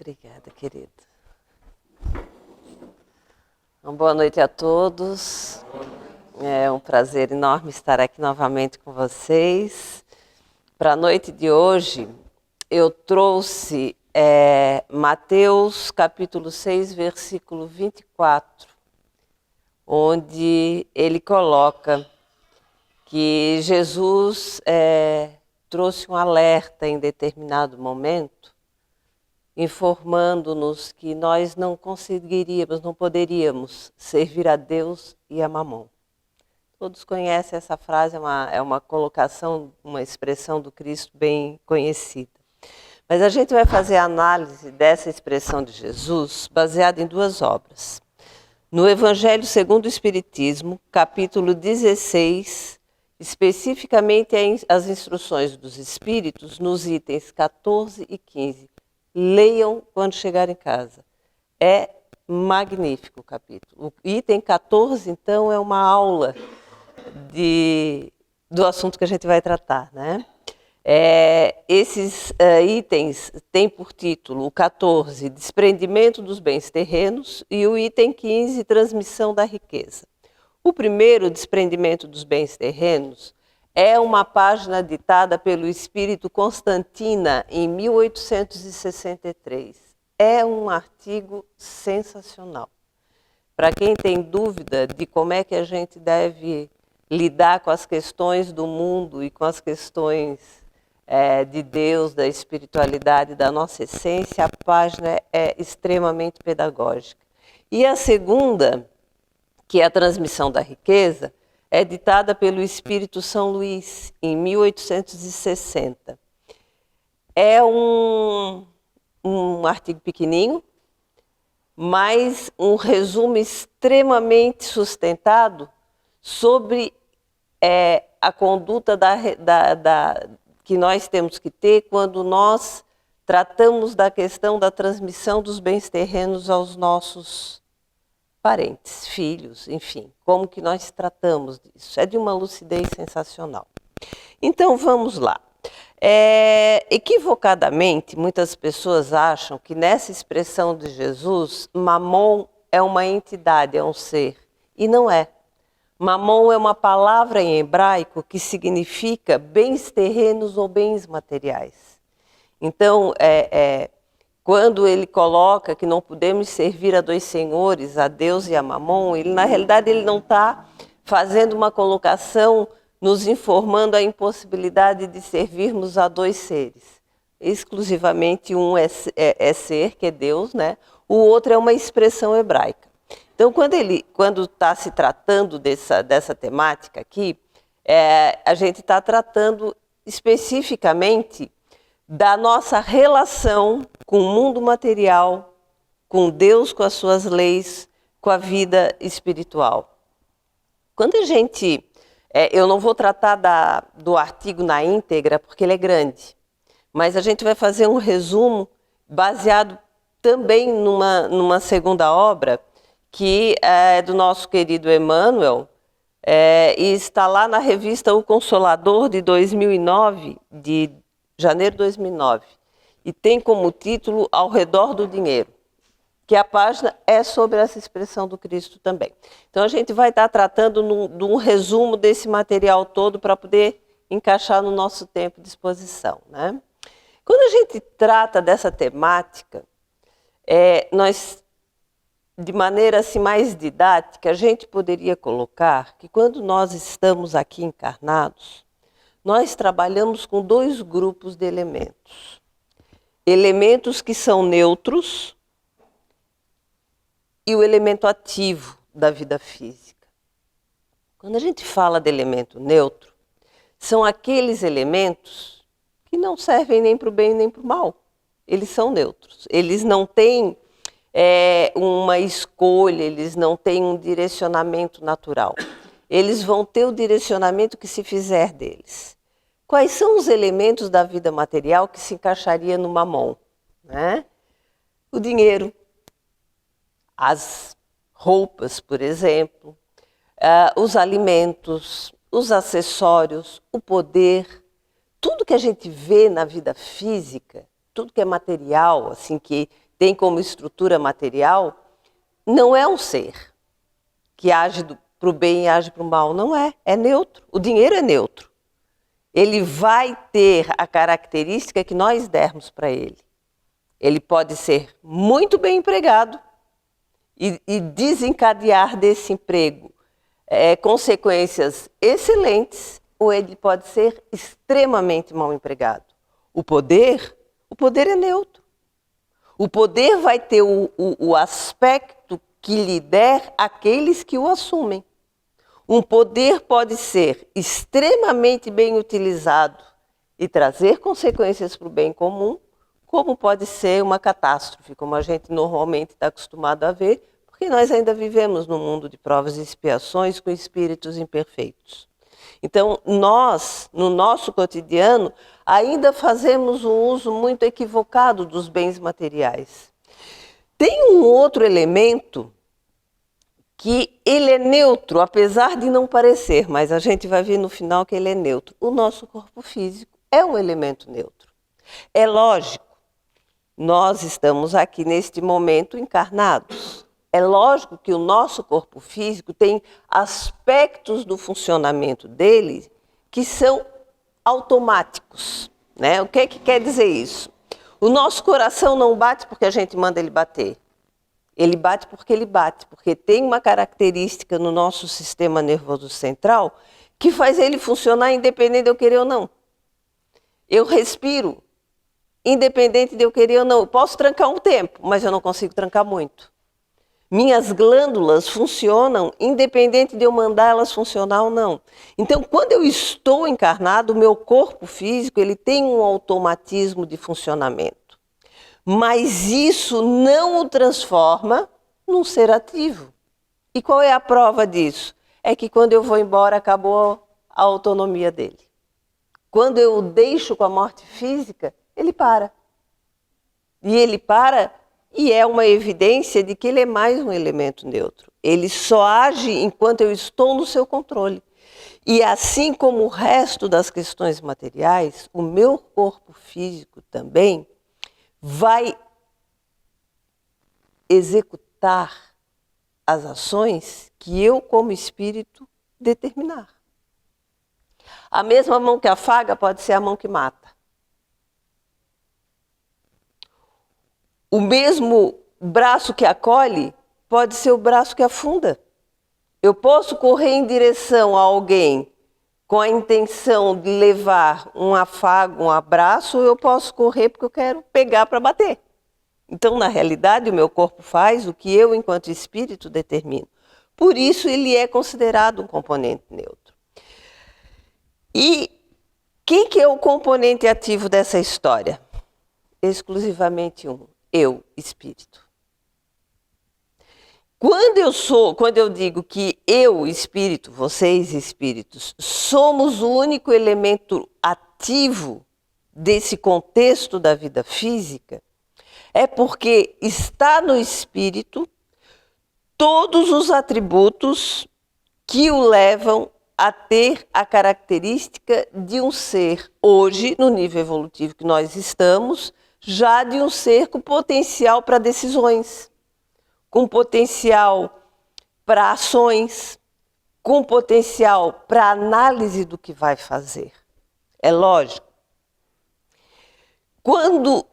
Obrigada, querido. Uma boa noite a todos. É um prazer enorme estar aqui novamente com vocês. Para a noite de hoje, eu trouxe Mateus capítulo 6, versículo 24, onde ele coloca que Jesus trouxe um alerta em determinado momento, informando-nos que nós não conseguiríamos, não poderíamos servir a Deus e a Mamon. Todos conhecem essa frase, é uma colocação, uma expressão do Cristo bem conhecida. Mas a gente vai fazer a análise dessa expressão de Jesus baseada em duas obras. No Evangelho segundo o Espiritismo, capítulo 16, especificamente as instruções dos Espíritos, nos itens 14 e 15. Leiam quando chegar em casa. É magnífico o capítulo. O item 14, então, é uma aula do assunto que a gente vai tratar, né? Esses itens têm por título o 14, desprendimento dos bens terrenos, e o item 15, transmissão da riqueza. O primeiro, desprendimento dos bens terrenos, é uma página ditada pelo espírito Constantina em 1863. É um artigo sensacional. Para quem tem dúvida de como é que a gente deve lidar com as questões do mundo e com as questões de Deus, da espiritualidade, da nossa essência, a página é extremamente pedagógica. E a segunda, que é a transmissão da riqueza, é ditada pelo Espírito São Luís, em 1860. É um artigo pequenininho, mas um resumo extremamente sustentado sobre a conduta que nós temos que ter quando nós tratamos da questão da transmissão dos bens terrenos aos nossos parentes, filhos, enfim, como que nós tratamos disso. É de uma lucidez sensacional. Então, vamos lá. Equivocadamente, muitas pessoas acham que nessa expressão de Jesus, Mamon é uma entidade, é um ser, e não é. Mamon é uma palavra em hebraico que significa bens terrenos ou bens materiais. Então, quando ele coloca que não podemos servir a dois senhores, a Deus e a Mamon, na realidade ele não está fazendo uma colocação nos informando a impossibilidade de servirmos a dois seres. Exclusivamente um é ser, que é Deus, né? O outro é uma expressão hebraica. Então, quando está se tratando dessa temática aqui, a gente está tratando especificamente da nossa relação com o mundo material, com Deus, com as suas leis, com a vida espiritual. Quando a gente... eu não vou tratar do artigo na íntegra, porque ele é grande, mas a gente vai fazer um resumo baseado também numa segunda obra, que é do nosso querido Emmanuel, e está lá na revista O Consolador, de 2009, de janeiro de 2009, e tem como título Ao Redor do Dinheiro, que a página é sobre essa expressão do Cristo também. Então a gente vai estar tratando de um resumo desse material todo para poder encaixar no nosso tempo de exposição, né? Quando a gente trata dessa temática, nós, de maneira assim mais didática, a gente poderia colocar que quando nós estamos aqui encarnados, nós trabalhamos com dois grupos de elementos. Elementos que são neutros e o elemento ativo da vida física. Quando a gente fala de elemento neutro, são aqueles elementos que não servem nem para o bem nem para o mal. Eles são neutros. Eles não têm uma escolha, eles não têm um direcionamento natural. Eles vão ter o direcionamento que se fizer deles. Quais são os elementos da vida material que se encaixaria no Mamon, né? O dinheiro, as roupas, por exemplo, os alimentos, os acessórios, o poder, tudo que a gente vê na vida física, tudo que é material, assim, que tem como estrutura material, não é um ser que age para o bem e age para o mal. Não é, é neutro. O dinheiro é neutro. Ele vai ter a característica que nós dermos para ele. Ele pode ser muito bem empregado e desencadear desse emprego consequências excelentes, ou ele pode ser extremamente mal empregado. O poder é neutro. O poder vai ter o aspecto que lhe der aqueles que o assumem. Um poder pode ser extremamente bem utilizado e trazer consequências para o bem comum, como pode ser uma catástrofe, como a gente normalmente está acostumado a ver, porque nós ainda vivemos num mundo de provas e expiações com espíritos imperfeitos. Então, nós, no nosso cotidiano, ainda fazemos um uso muito equivocado dos bens materiais. Tem um outro elemento que ele é neutro, apesar de não parecer, mas a gente vai ver no final que ele é neutro. O nosso corpo físico é um elemento neutro. É lógico, nós estamos aqui neste momento encarnados. É lógico que o nosso corpo físico tem aspectos do funcionamento dele que são automáticos, né? O que quer dizer isso? O nosso coração não bate porque a gente manda ele bater. Ele bate, porque tem uma característica no nosso sistema nervoso central que faz ele funcionar independente de eu querer ou não. Eu respiro, independente de eu querer ou não. Eu posso trancar um tempo, mas eu não consigo trancar muito. Minhas glândulas funcionam independente de eu mandar elas funcionar ou não. Então, quando eu estou encarnado, o meu corpo físico ele tem um automatismo de funcionamento. Mas isso não o transforma num ser ativo. E qual é a prova disso? É que quando eu vou embora, acabou a autonomia dele. Quando eu o deixo com a morte física, ele para. E ele para, e é uma evidência de que ele é mais um elemento neutro. Ele só age enquanto eu estou no seu controle. E assim como o resto das questões materiais, o meu corpo físico também vai executar as ações que eu, como espírito, determinar. A mesma mão que afaga pode ser a mão que mata. O mesmo braço que acolhe pode ser o braço que afunda. Eu posso correr em direção a alguém com a intenção de levar um afago, um abraço, ou eu posso correr porque eu quero pegar para bater. Então, na realidade, o meu corpo faz o que eu, enquanto espírito, determino. Por isso, ele é considerado um componente neutro. E quem que é o componente ativo dessa história? Exclusivamente um. Eu, espírito. Quando eu digo que eu, espírito, vocês, espíritos, somos o único elemento ativo desse contexto da vida física, é porque está no espírito todos os atributos que o levam a ter a característica de um ser, hoje, no nível evolutivo que nós estamos, já de um ser com potencial para decisões, com potencial para ações, com potencial para análise do que vai fazer. É lógico. Quando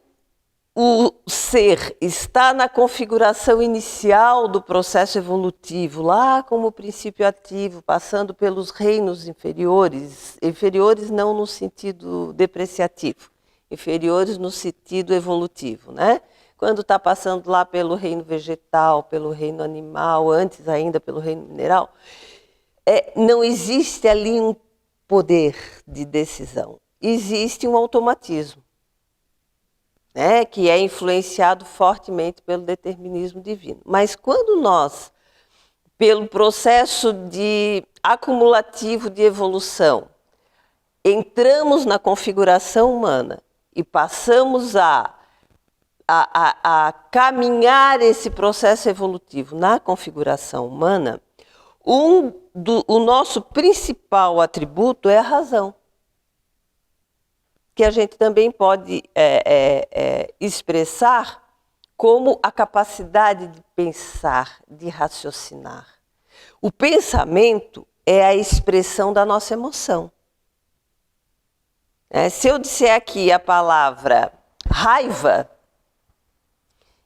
o ser está na configuração inicial do processo evolutivo, lá como princípio ativo, passando pelos reinos inferiores, inferiores não no sentido depreciativo, inferiores no sentido evolutivo, né? Quando está passando lá pelo reino vegetal, pelo reino animal, antes ainda pelo reino mineral, não existe ali um poder de decisão, existe um automatismo, né, que é influenciado fortemente pelo determinismo divino. Mas quando nós, pelo processo acumulativo de evolução, entramos na configuração humana e passamos a caminhar esse processo evolutivo na configuração humana, o nosso principal atributo é a razão, que a gente também pode expressar como a capacidade de pensar, de raciocinar. O pensamento é a expressão da nossa emoção. Se eu disser aqui a palavra raiva,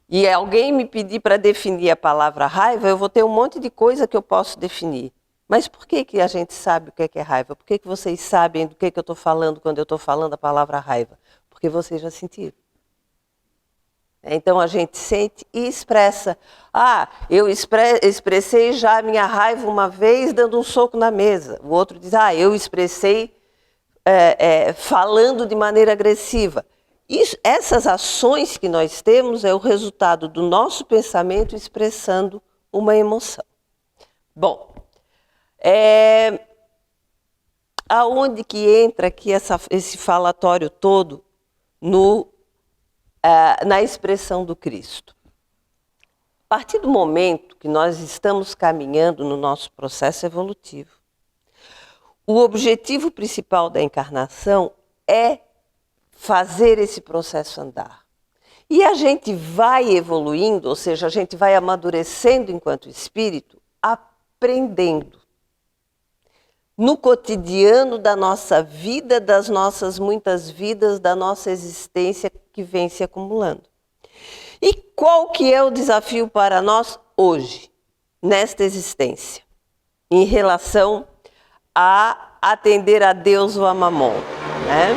e alguém me pedir para definir a palavra raiva, eu vou ter um monte de coisa que eu posso definir. Mas por que a gente sabe o que é raiva? Por que vocês sabem do que eu estou falando quando eu estou falando a palavra raiva? Porque vocês já sentiram. Então a gente sente e expressa. Eu expressei já a minha raiva uma vez dando um soco na mesa. O outro diz, eu expressei falando de maneira agressiva. Essas ações que nós temos é o resultado do nosso pensamento expressando uma emoção. Bom, aonde que entra aqui esse falatório todo na expressão do Cristo? A partir do momento que nós estamos caminhando no nosso processo evolutivo, o objetivo principal da encarnação é fazer esse processo andar. E a gente vai evoluindo, ou seja, a gente vai amadurecendo enquanto espírito, aprendendo. No cotidiano da nossa vida, das nossas muitas vidas, da nossa existência que vem se acumulando. E qual que é o desafio para nós hoje, nesta existência, em relação a atender a Deus ou a Mamon, né?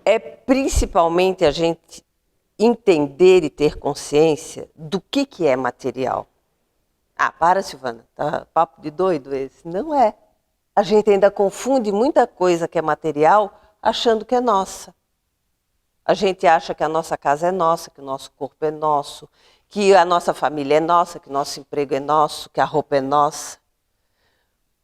É principalmente a gente entender e ter consciência do que é material. Para, Silvana, tá papo de doido esse? Não é. A gente ainda confunde muita coisa que é material achando que é nossa. A gente acha que a nossa casa é nossa, que o nosso corpo é nosso, que a nossa família é nossa, que o nosso emprego é nosso, que a roupa é nossa.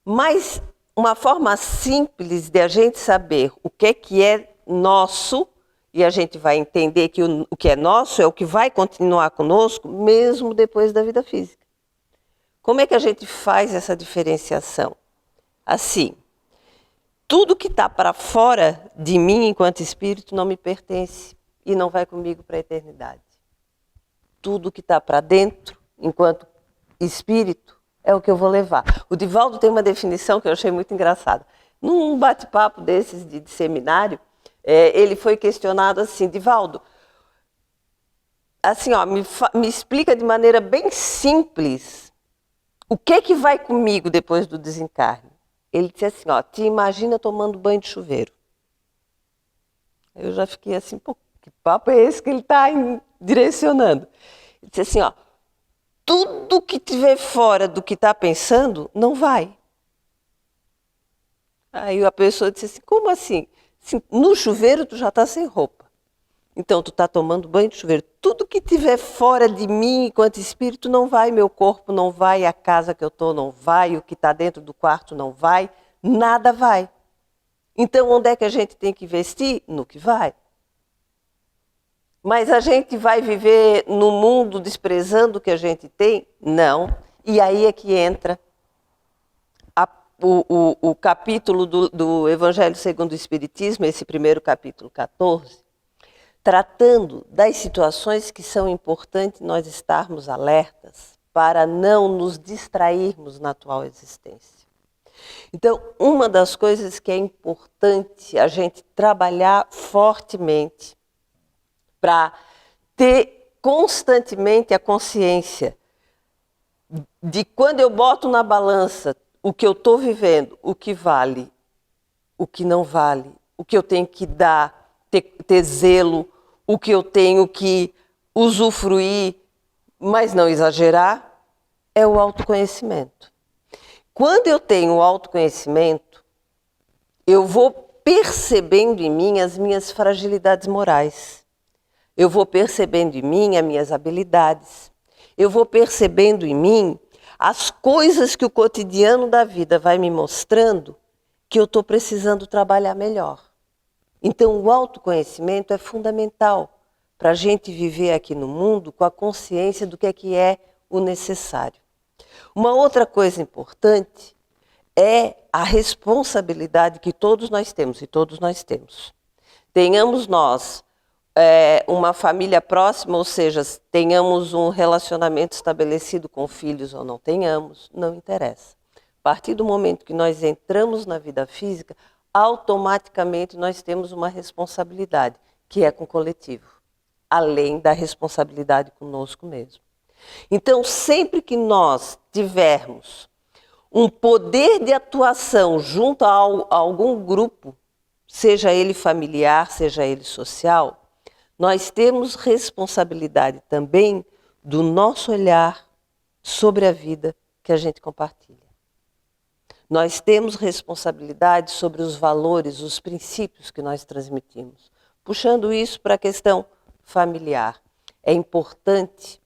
Mas uma forma simples de a gente saber o que é nosso, e a gente vai entender que o que é nosso é o que vai continuar conosco, mesmo depois da vida física. Como é que a gente faz essa diferenciação? Assim, tudo que está para fora de mim enquanto espírito não me pertence e não vai comigo para a eternidade. Tudo que está para dentro enquanto espírito é o que eu vou levar. O Divaldo tem uma definição que eu achei muito engraçada. Num bate-papo desses de seminário, ele foi questionado assim, Divaldo, assim, me explica de maneira bem simples o que vai comigo depois do desencarne. Ele disse assim, te imagina tomando banho de chuveiro. Eu já fiquei assim, que papo é esse que ele está direcionando? Ele disse assim, tudo que tiver fora do que está pensando, não vai. Aí a pessoa disse assim, como assim? No chuveiro tu já está sem roupa. Então tu está tomando banho de chuveiro. Tudo que tiver fora de mim enquanto espírito não vai, meu corpo não vai, a casa que eu estou não vai, o que está dentro do quarto não vai, nada vai. Então onde é que a gente tem que investir? No que vai. Mas a gente vai viver no mundo desprezando o que a gente tem? Não. E aí é que entra o capítulo do Evangelho segundo o Espiritismo, esse primeiro capítulo 14, tratando das situações que são importantes nós estarmos alertas para não nos distrairmos na atual existência. Então, uma das coisas que é importante a gente trabalhar fortemente para ter constantemente a consciência de quando eu boto na balança o que eu estou vivendo, o que vale, o que não vale, o que eu tenho que dar, ter zelo, o que eu tenho que usufruir, mas não exagerar, é o autoconhecimento. Quando eu tenho o autoconhecimento, eu vou percebendo em mim as minhas fragilidades morais. Eu vou percebendo em mim as minhas habilidades. Eu vou percebendo em mim as coisas que o cotidiano da vida vai me mostrando que eu estou precisando trabalhar melhor. Então, o autoconhecimento é fundamental para a gente viver aqui no mundo com a consciência do que é o necessário. Uma outra coisa importante é a responsabilidade que todos nós temos, e todos nós temos. Tenhamos nós uma família próxima, ou seja, tenhamos um relacionamento estabelecido com filhos ou não tenhamos, não interessa. A partir do momento que nós entramos na vida física, automaticamente nós temos uma responsabilidade, que é com o coletivo, além da responsabilidade conosco mesmo. Então, sempre que nós tivermos um poder de atuação junto a algum grupo, seja ele familiar, seja ele social, nós temos responsabilidade também do nosso olhar sobre a vida que a gente compartilha. Nós temos responsabilidade sobre os valores, os princípios que nós transmitimos. Puxando isso para a questão familiar, é importante,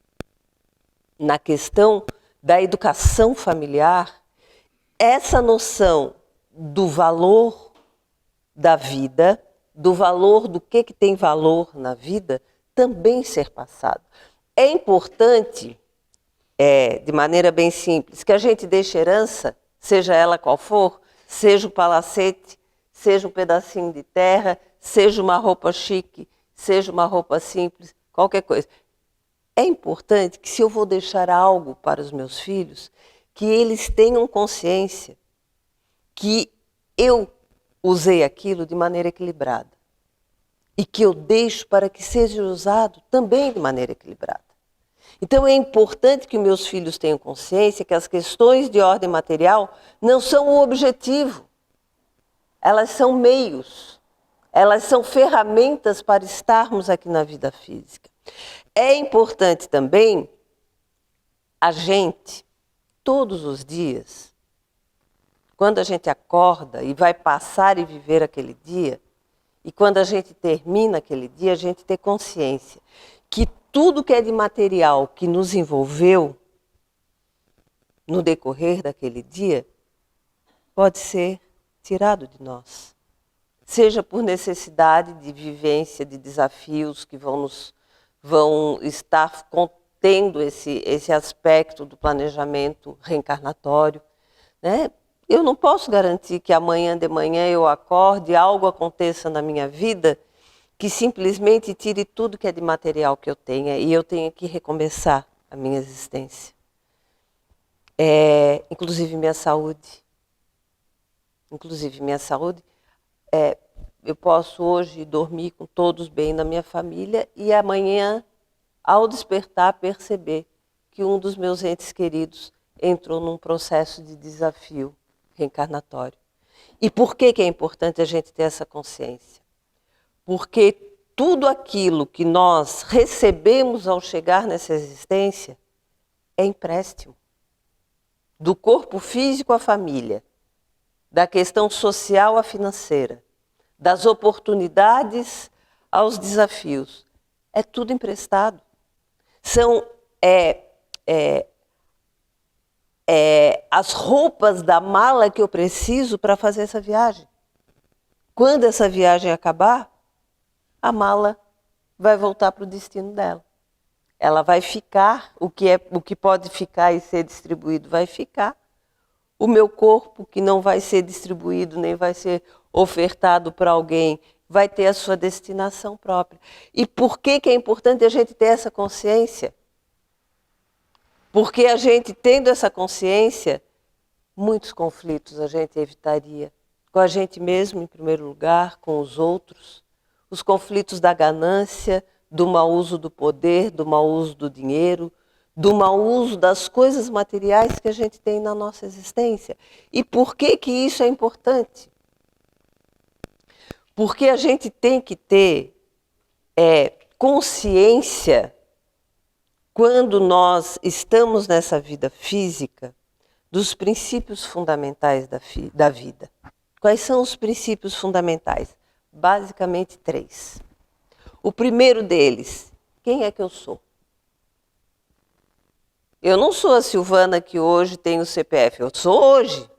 na questão da educação familiar, essa noção do valor da vida, do valor do que tem valor na vida, também ser passado. É importante, de maneira bem simples, que a gente deixe herança, seja ela qual for, seja um palacete, seja um pedacinho de terra, seja uma roupa chique, seja uma roupa simples, qualquer coisa. É importante que, se eu vou deixar algo para os meus filhos, que eles tenham consciência que eu usei aquilo de maneira equilibrada e que eu deixo para que seja usado também de maneira equilibrada. Então é importante que meus filhos tenham consciência que as questões de ordem material não são o objetivo, elas são meios, elas são ferramentas para estarmos aqui na vida física. É importante também a gente, todos os dias, quando a gente acorda e vai passar e viver aquele dia, e quando a gente termina aquele dia, a gente ter consciência que tudo que é de material que nos envolveu no decorrer daquele dia pode ser tirado de nós. Seja por necessidade de vivência, de desafios que vão estar contendo esse aspecto do planejamento reencarnatório, né? Eu não posso garantir que amanhã de manhã eu acorde e algo aconteça na minha vida que simplesmente tire tudo que é de material que eu tenha e eu tenha que recomeçar a minha existência. Inclusive minha saúde. Eu posso hoje dormir com todos bem na minha família e amanhã, ao despertar, perceber que um dos meus entes queridos entrou num processo de desafio reencarnatório. E por que é importante a gente ter essa consciência? Porque tudo aquilo que nós recebemos ao chegar nessa existência é empréstimo. Do corpo físico à família, da questão social à financeira, das oportunidades aos desafios. É tudo emprestado. São as roupas da mala que eu preciso para fazer essa viagem. Quando essa viagem acabar, a mala vai voltar para o destino dela. Ela vai ficar, o que pode ficar e ser distribuído vai ficar. O meu corpo, que não vai ser distribuído, nem vai ser ofertado para alguém, vai ter a sua destinação própria. E por que é importante a gente ter essa consciência? Porque a gente, tendo essa consciência, muitos conflitos a gente evitaria. Com a gente mesmo, em primeiro lugar, com os outros. Os conflitos da ganância, do mau uso do poder, do mau uso do dinheiro, do mau uso das coisas materiais que a gente tem na nossa existência. E por que isso é importante? Porque a gente tem que ter consciência, quando nós estamos nessa vida física, dos princípios fundamentais da vida. Quais são os princípios fundamentais? Basicamente 3. O primeiro deles, quem é que eu sou? Eu não sou a Silvana que hoje tem o CPF, eu sou hoje.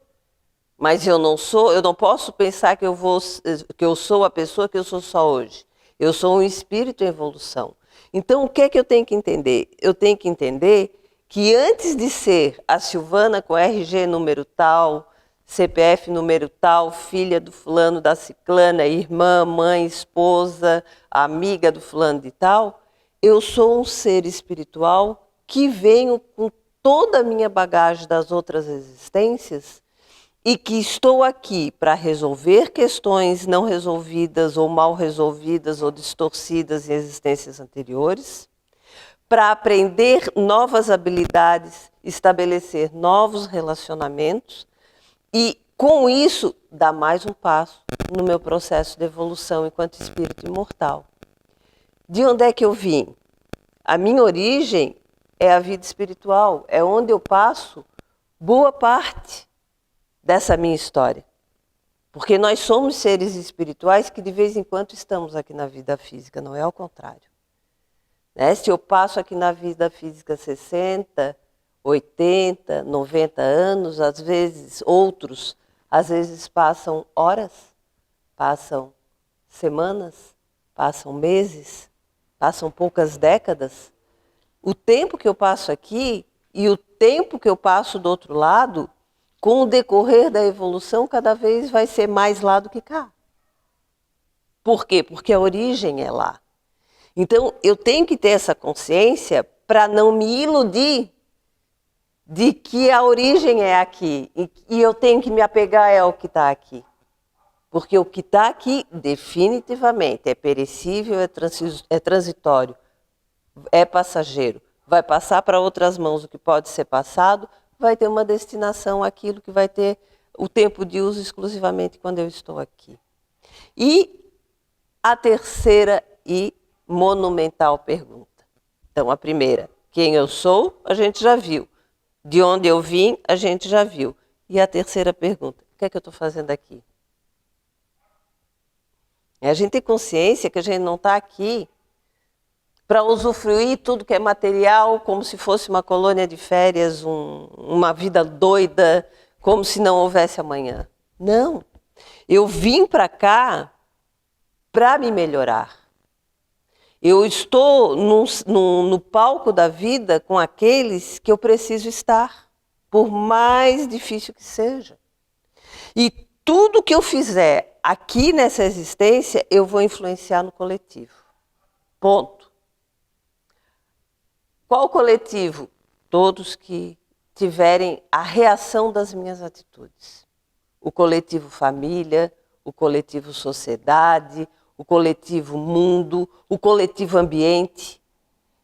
Mas eu não posso pensar que eu sou a pessoa que eu sou só hoje. Eu sou um espírito em evolução. Então, o que é que eu tenho que entender? Eu tenho que entender que antes de ser a Silvana com RG número tal, CPF número tal, filha do fulano da ciclana, irmã, mãe, esposa, amiga do fulano de tal. Eu sou um ser espiritual que venho com toda a minha bagagem das outras existências e que estou aqui para resolver questões não resolvidas ou mal resolvidas ou distorcidas em existências anteriores, para aprender novas habilidades, estabelecer novos relacionamentos e, com isso, dar mais um passo no meu processo de evolução enquanto espírito imortal. De onde é que eu vim? A minha origem é a vida espiritual, é onde eu passo boa parte dessa minha história. Porque nós somos seres espirituais que de vez em quando estamos aqui na vida física, não é ao contrário. Se eu passo aqui na vida física 60, 80, 90 anos, às vezes outros, às vezes passam horas, passam semanas, passam meses, passam poucas décadas. O tempo que eu passo aqui e o tempo que eu passo do outro lado, com o decorrer da evolução, cada vez vai ser mais lá do que cá. Por quê? Porque a origem é lá. Então, eu tenho que ter essa consciência para não me iludir de que a origem é aqui e eu tenho que me apegar ao que está aqui. Porque o que está aqui, definitivamente, é perecível, é transitório, é passageiro. Vai passar para outras mãos o que pode ser passado, vai ter uma destinação, aquilo que vai ter o tempo de uso exclusivamente quando eu estou aqui. E a terceira e monumental pergunta. Então, a primeira, quem eu sou, a gente já viu. De onde eu vim, a gente já viu. E a terceira pergunta, o que é que eu estou fazendo aqui? A gente tem consciência que a gente não está aqui para usufruir tudo que é material, como se fosse uma colônia de férias, uma vida doida, como se não houvesse amanhã. Não. Eu vim para cá para me melhorar. Eu estou no palco da vida com aqueles que eu preciso estar, por mais difícil que seja. E tudo que eu fizer aqui nessa existência, eu vou influenciar no coletivo. Ponto. Qual coletivo? Todos que tiverem a reação das minhas atitudes. O coletivo família, o coletivo sociedade, o coletivo mundo, o coletivo ambiente.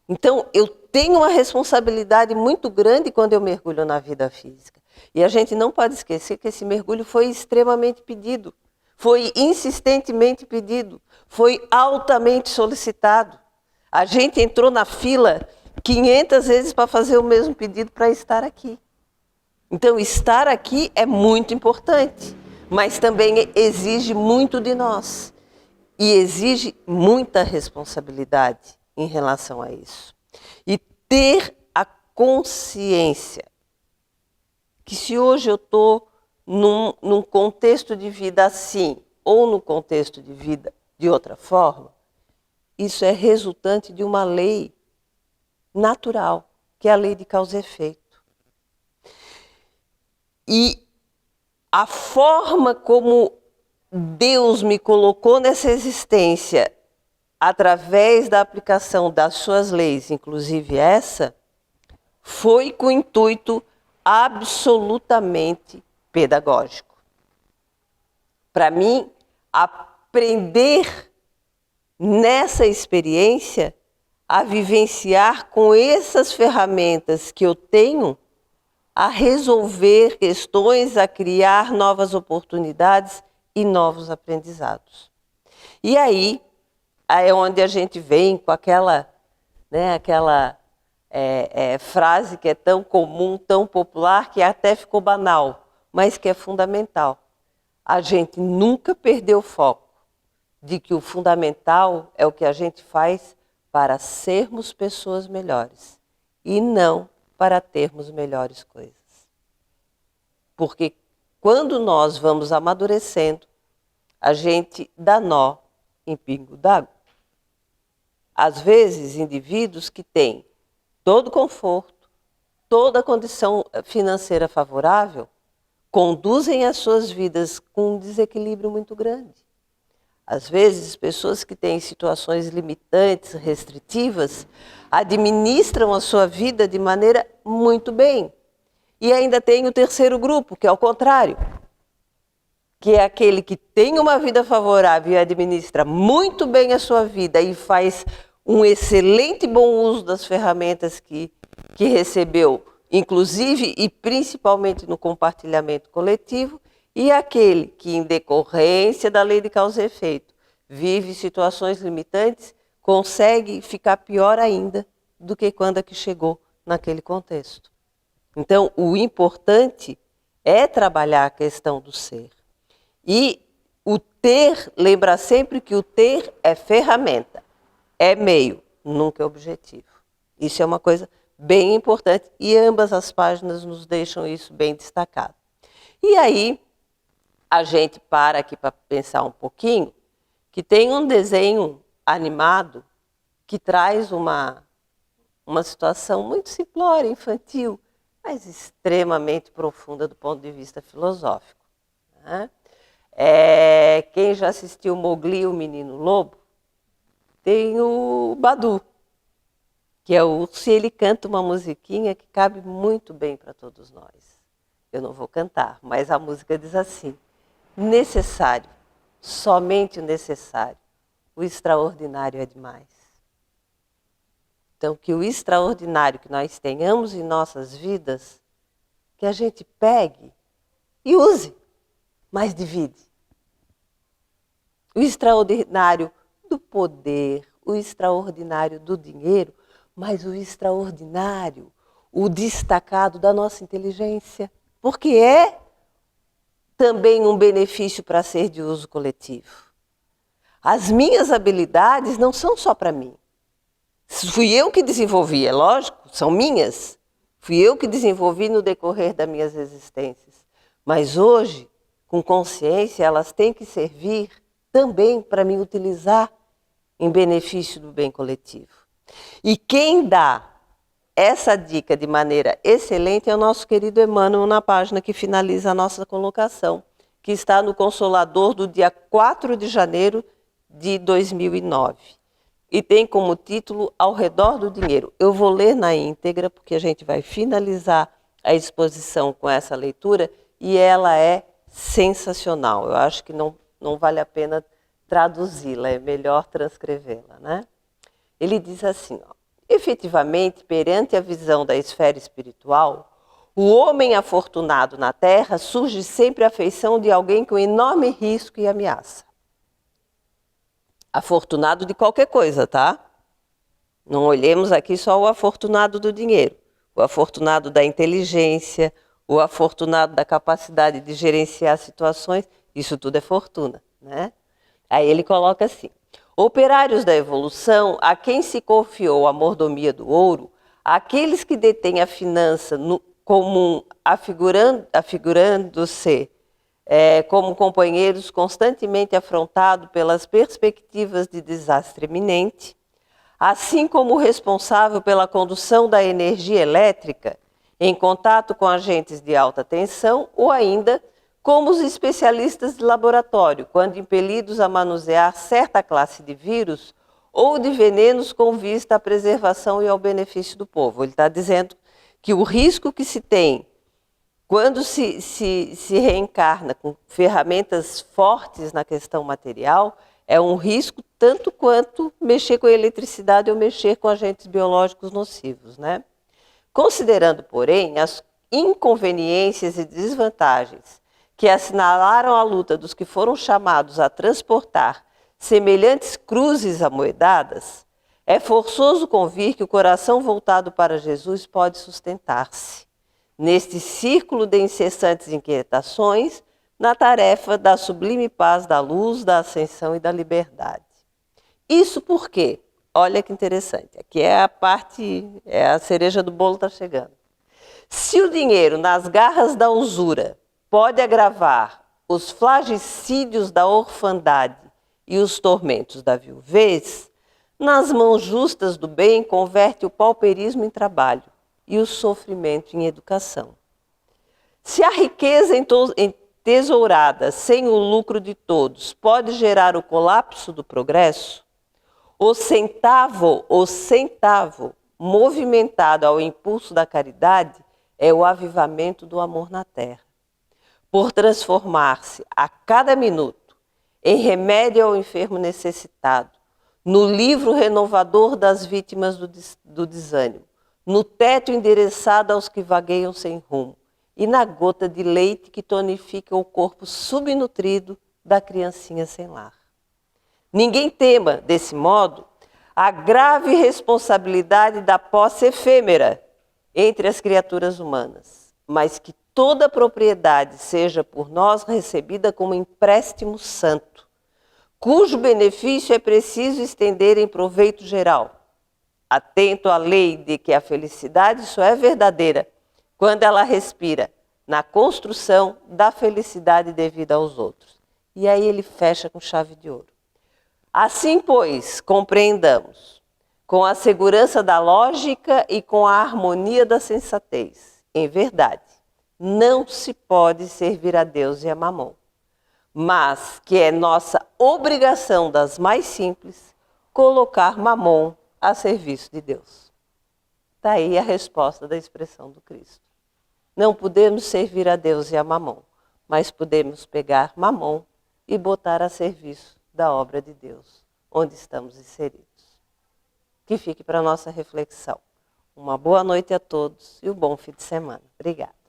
Então, eu tenho uma responsabilidade muito grande quando eu mergulho na vida física. E a gente não pode esquecer que esse mergulho foi extremamente pedido, foi insistentemente pedido, foi altamente solicitado. A gente entrou na fila 500 vezes para fazer o mesmo pedido para estar aqui. Então, estar aqui é muito importante, mas também exige muito de nós. E exige muita responsabilidade em relação a isso. E ter a consciência que se hoje eu estou num contexto de vida assim, ou num contexto de vida de outra forma, isso é resultante de uma lei natural, que é a lei de causa e efeito. E a forma como Deus me colocou nessa existência através da aplicação das suas leis, inclusive essa, foi com intuito absolutamente pedagógico. Para mim, aprender nessa experiência a vivenciar com essas ferramentas que eu tenho, a resolver questões, a criar novas oportunidades e novos aprendizados. E aí é onde a gente vem com aquela frase que é tão comum, tão popular, que até ficou banal, mas que é fundamental. A gente nunca perdeu o foco de que o fundamental é o que a gente faz para sermos pessoas melhores e não para termos melhores coisas. Porque quando nós vamos amadurecendo, a gente dá nó em pingo d'água. Às vezes, indivíduos que têm todo conforto, toda condição financeira favorável, conduzem as suas vidas com um desequilíbrio muito grande. Às vezes, pessoas que têm situações limitantes, restritivas, administram a sua vida de maneira muito bem. E ainda tem o terceiro grupo, que é o contrário, que é aquele que tem uma vida favorável e administra muito bem a sua vida e faz um excelente bom uso das ferramentas que recebeu, inclusive e principalmente no compartilhamento coletivo, e aquele que, em decorrência da lei de causa e efeito, vive situações limitantes, consegue ficar pior ainda do que quando é que chegou naquele contexto. Então, o importante é trabalhar a questão do ser. E o ter, lembra sempre que o ter é ferramenta, é meio, nunca é objetivo. Isso é uma coisa bem importante e ambas as páginas nos deixam isso bem destacado. E aí, a gente para aqui para pensar um pouquinho, que tem um desenho animado que traz uma situação muito simplória, infantil, mas extremamente profunda do ponto de vista filosófico. Né? Quem já assistiu Mowgli, o Menino Lobo, tem o Badu, que é o urso, e ele canta uma musiquinha que cabe muito bem para todos nós. Eu não vou cantar, mas a música diz assim: necessário, somente o necessário, o extraordinário é demais. Então, que o extraordinário que nós tenhamos em nossas vidas, que a gente pegue e use, mas divide. O extraordinário do poder, o extraordinário do dinheiro, mas o extraordinário, o destacado da nossa inteligência, porque é também um benefício para ser de uso coletivo. As minhas habilidades não são só para mim. Fui eu que desenvolvi, é lógico, são minhas. Fui eu que desenvolvi no decorrer das minhas existências. Mas hoje, com consciência, elas têm que servir também para me utilizar em benefício do bem coletivo. E quem dá essa dica de maneira excelente é o nosso querido Emmanuel, na página que finaliza a nossa colocação, que está no Consolador do dia 4 de janeiro de 2009. E tem como título Ao Redor do Dinheiro. Eu vou ler na íntegra, porque a gente vai finalizar a exposição com essa leitura, e ela é sensacional. Eu acho que não vale a pena traduzi-la, é melhor transcrevê-la, né? Ele diz assim, ó: efetivamente, perante a visão da esfera espiritual, o homem afortunado na Terra surge sempre à feição de alguém com enorme risco e ameaça. Afortunado de qualquer coisa, tá? Não olhemos aqui só o afortunado do dinheiro, o afortunado da inteligência, o afortunado da capacidade de gerenciar situações, isso tudo é fortuna, né? Aí ele coloca assim: operários da evolução, a quem se confiou a mordomia do ouro, aqueles que detêm a finança no comum, afigurando-se como companheiros constantemente afrontados pelas perspectivas de desastre iminente, assim como o responsável pela condução da energia elétrica em contato com agentes de alta tensão, ou ainda como os especialistas de laboratório, quando impelidos a manusear certa classe de vírus ou de venenos com vista à preservação e ao benefício do povo. Ele está dizendo que o risco que se tem quando se reencarna com ferramentas fortes na questão material é um risco tanto quanto mexer com a eletricidade ou mexer com agentes biológicos nocivos, né? Considerando, porém, as inconveniências e desvantagens que assinalaram a luta dos que foram chamados a transportar semelhantes cruzes amoedadas, é forçoso convir que o coração voltado para Jesus pode sustentar-se neste círculo de incessantes inquietações, na tarefa da sublime paz da luz, da ascensão e da liberdade. Isso por quê? Olha que interessante, aqui é a cereja do bolo está chegando. Se o dinheiro nas garras da usura pode agravar os flagicídios da orfandade e os tormentos da viuvez, nas mãos justas do bem converte o pauperismo em trabalho e o sofrimento em educação. Se a riqueza entesourada sem o lucro de todos pode gerar o colapso do progresso, o centavo movimentado ao impulso da caridade é o avivamento do amor na terra. Por transformar-se a cada minuto em remédio ao enfermo necessitado, no livro renovador das vítimas do desânimo, no teto endereçado aos que vagueiam sem rumo e na gota de leite que tonifica o corpo subnutrido da criancinha sem lar. Ninguém tema, desse modo, a grave responsabilidade da posse efêmera entre as criaturas humanas, mas que toda propriedade seja por nós recebida como empréstimo santo, cujo benefício é preciso estender em proveito geral, atento à lei de que a felicidade só é verdadeira quando ela respira na construção da felicidade devida aos outros. E aí ele fecha com chave de ouro. Assim, pois, compreendamos, com a segurança da lógica e com a harmonia da sensatez, em verdade, não se pode servir a Deus e a Mamon, mas que é nossa obrigação das mais simples colocar Mamon a serviço de Deus. Está aí a resposta da expressão do Cristo. Não podemos servir a Deus e a Mamon, mas podemos pegar Mamon e botar a serviço da obra de Deus, onde estamos inseridos. Que fique para a nossa reflexão. Uma boa noite a todos e um bom fim de semana. Obrigada.